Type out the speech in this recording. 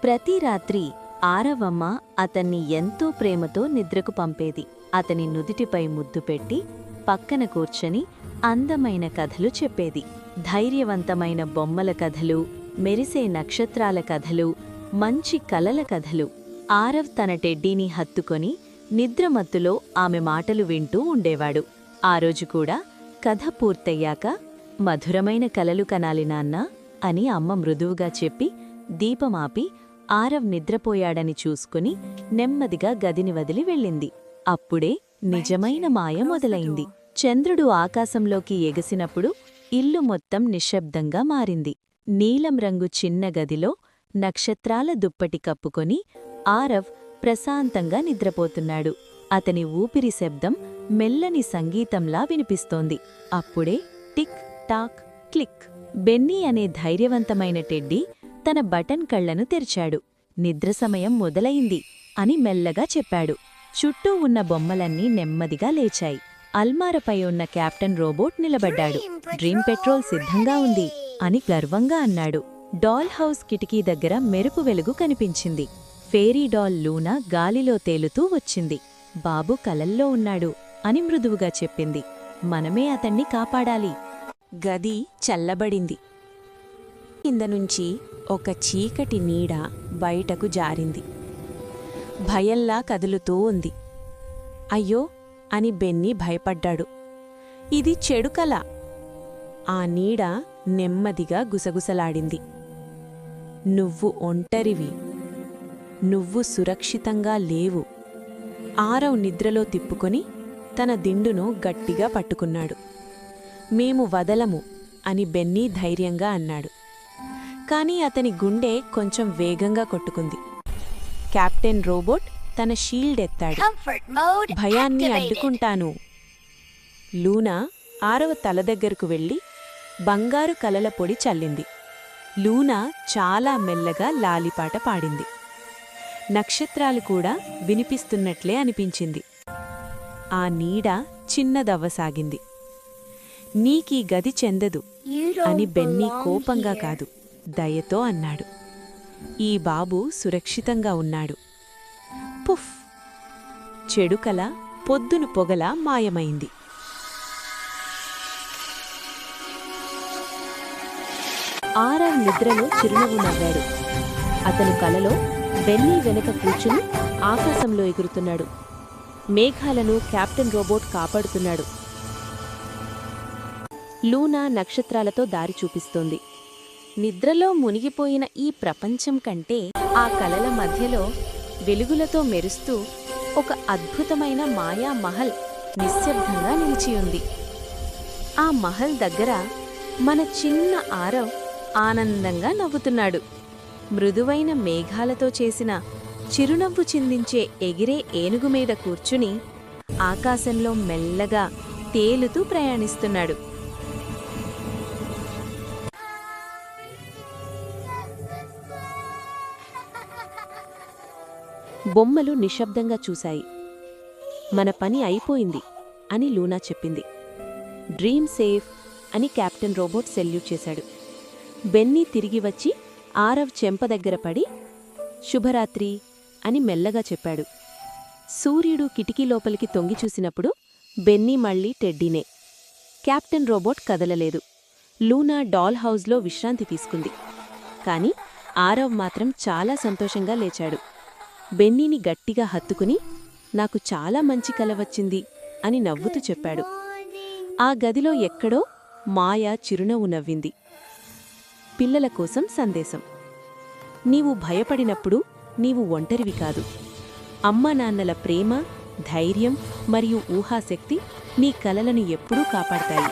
ప్రతి రాత్రి ఆరవమ్మ అతన్ని ఎంతో ప్రేమతో నిద్రకు పంపేది. అతని నుదిటిపై ముద్దు పెట్టి పక్కన కూర్చొని అందమైన కథలు చెప్పేది. ధైర్యవంతమైన బొమ్మల కథలు, మెరిసే నక్షత్రాల కథలు, మంచి కలల కథలు. ఆరవ్ తన టెడ్డీని హత్తుకొని నిద్రమత్తులో ఆమె మాటలు వింటూ ఉండేవాడు. ఆ రోజు కూడా కథ పూర్తయ్యాక మధురమైన కలలు కనాలి నాన్నా అని అమ్మ మృదువుగా చెప్పి దీపమాపి ఆరవ్ నిద్రపోయాడని చూసుకుని నెమ్మదిగా గదిని వదిలి వెళ్ళింది. అప్పుడే నిజమైన మాయ మొదలైంది. చంద్రుడు ఆకాశంలోకి ఎగసినప్పుడు ఇల్లు మొత్తం నిశ్శబ్దంగా మారింది. నీలం రంగు చిన్న గదిలో నక్షత్రాల దుప్పటి కప్పుకొని ఆరవ్ ప్రశాంతంగా నిద్రపోతున్నాడు. అతని ఊపిరి శబ్దం మెల్లని సంగీతంలా వినిపిస్తోంది. అప్పుడే టిక్ టాక్ క్లిక్. బెన్నీ అనే ధైర్యవంతమైన టెడ్డీ తన బటన్ కళ్లను తెరిచాడు. నిద్ర సమయం మొదలైంది అని మెల్లగా చెప్పాడు. చుట్టూ ఉన్న బొమ్మలన్నీ నెమ్మదిగా లేచాయి. అల్మారపై ఉన్న కెప్టెన్ రోబోట్ నిలబడ్డాడు. డ్రీమ్ పెట్రోల్ సిద్ధంగా ఉంది అని గర్వంగా అన్నాడు. డాల్ హౌస్ కిటికీ దగ్గర మెరుపు వెలుగు కనిపించింది. ఫేరీ డాల్ లూనా గాలిలో తేలుతూ వచ్చింది. బాబు కలల్లో ఉన్నాడు అని మృదువుగా చెప్పింది. మనమే అతన్ని కాపాడాలి. గది చల్లబడింది. కిందనుంచి ఒక చీకటి నీడ బయటకు జారింది. భయంలా కదులుతూ ఉంది. అయ్యో అని బెన్నీ భయపడ్డాడు. ఇది చెడు కల. ఆ నీడ నెమ్మదిగా గుసగుసలాడింది. నువ్వు ఒంటరివి. నువ్వు సురక్షితంగా లేవు. ఆరవ్ నిద్రలో తిప్పుకొని తన దిండును గట్టిగా పట్టుకున్నాడు. మేము వదలము అని బెన్నీ ధైర్యంగా అన్నాడు. కాని అతని గుండె కొంచెం వేగంగా కొట్టుకుంది. కెప్టెన్ రోబోట్ తన షీల్డ్ ఎత్తాడు. భయాన్ని అడ్డుకుంటాను. లూనా ఆరవ తల దగ్గరకు వెళ్లి బంగారు కలల పొడి చల్లింది. లూనా చాలా మెల్లగా లాలిపాట పాడింది. నక్షత్రాలు కూడా వినిపిస్తున్నట్లే అనిపించింది. ఆ నీడ చిన్నదవ్వసాగింది. నీకీ గది చెందదు అని బెన్నీ కోపంగా కాదు, దయతో అన్నాడు. ఈ బాబు సురక్షితంగా ఉన్నాడు. పుఫ్! చెడుకల పొద్దును పొగలా మాయమైంది. ఆరవ్ నిద్రలో చిరునవ్వు నవ్వాడు. అతను కలలో బెన్నీ వెనక కూర్చుని ఆకాశంలో ఎగురుతున్నాడు. మేఘాలను కెప్టెన్ రోబోట్ కాపాడుతున్నాడు. లూనా నక్షత్రాలతో దారి చూపిస్తోంది. నిద్రలో మునిగిపోయిన ఈ ప్రపంచం కంటే ఆ కలల మధ్యలో వెలుగులతో మెరుస్తూ ఒక అద్భుతమైన మాయా మహల్ నిశ్శబ్దంగా నిలిచియుంది. ఆ మహల్ దగ్గర మన చిన్న ఆరవ్ ఆనందంగా నవ్వుతున్నాడు. మృదువైన మేఘాలతో చేసిన చిరునవ్వు చిందించే ఎగిరే ఏనుగు మీద కూర్చుని ఆకాశంలో మెల్లగా తేలుతూ ప్రయాణిస్తున్నాడు. బొమ్మలు నిశ్శబ్దంగా చూశాయి. మన పని అయిపోయింది అని లూనా చెప్పింది. డ్రీమ్ సేఫ్ అని కెప్టెన్ రోబోట్ సెల్యూట్ చేశాడు. బెన్నీ తిరిగి వచ్చి ఆరవ్ చెంప దగ్గర పడి శుభరాత్రి అని మెల్లగా చెప్పాడు. సూర్యుడు కిటికీ లోపలికి తొంగి చూసినప్పుడు బెన్నీ మళ్ళీ టెడ్డీనే. కెప్టెన్ రోబోట్ కదలలేదు. లూనా డాల్ హౌస్లో విశ్రాంతి తీసుకుంది. కాని ఆరవ్ మాత్రం చాలా సంతోషంగా లేచాడు. బెన్నీని గట్టిగా హత్తుకుని నాకు చాలా మంచి కల వచ్చింది అని నవ్వుతూ చెప్పాడు. ఆ గదిలో ఎక్కడో మాయ చిరునవ్వు నవ్వింది. పిల్లల కోసం సందేశం. నీవు భయపడినప్పుడు నీవు ఒంటరివి కాదు. అమ్మానాన్నల ప్రేమ, ధైర్యం మరియు ఊహాశక్తి నీ కలలను ఎప్పుడూ కాపాడతాయి.